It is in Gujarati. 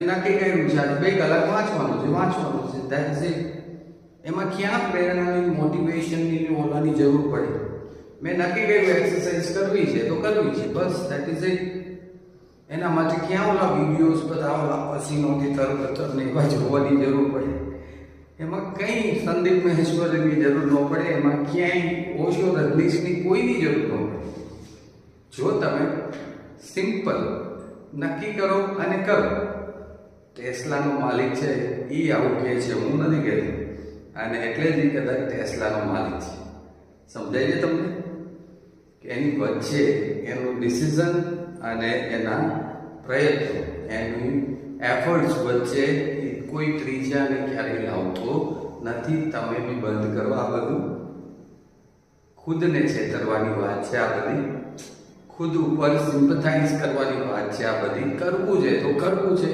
નક્કી કર્યું છે આજે 2 કલાક વાંચવાનું છે ધેટ્સ ઇટ. એમાં ક્યાં પ્રેરણાની મોટિવેશનની ઓલાની જરૂર પડે? મેં નક્કી કર્યું એક્સરસાઇઝ કરવી છે તો કરવી છે, બસ ધેટ ઇઝ ઇટ. એના માટે ક્યાં ઓલા વિડીયોઝ બધા ઓલા પસીનોથી તરતર ને એવા જોવાની જરૂર પડે? એમાં કંઈ સંદીપ મહેશ્વરીની જરૂર ન પડે, એમાં ક્યાંય ઓશો રજનીશની કોઈની જરૂર ન પડે. જો તમે સિમ્પલ નક્કી કરો અને કરો. ટેસ્લાનો માલિક છે એ આવું કહે છે, હું નથી કહેતો, અને એટલે જ એ કદાચ ટેસ્લાનો માલિક છે. સમજાય છે તમને કે એની વચ્ચે એનું ડિસિઝન અને એના પ્રયત્નો, એની એફર્ટ્સ વચ્ચે કોઈ ત્રીજાને ક્યારેય લાવતો નથી. તમે બી બંધ કરો આ બધું. ખુદને છેતરવાની વાત છે આ બધી, ખુદ ઉપર સિમ્પથાઇઝ કરવાની વાત છે આ બધી. કરવું છે તો કરવું છે.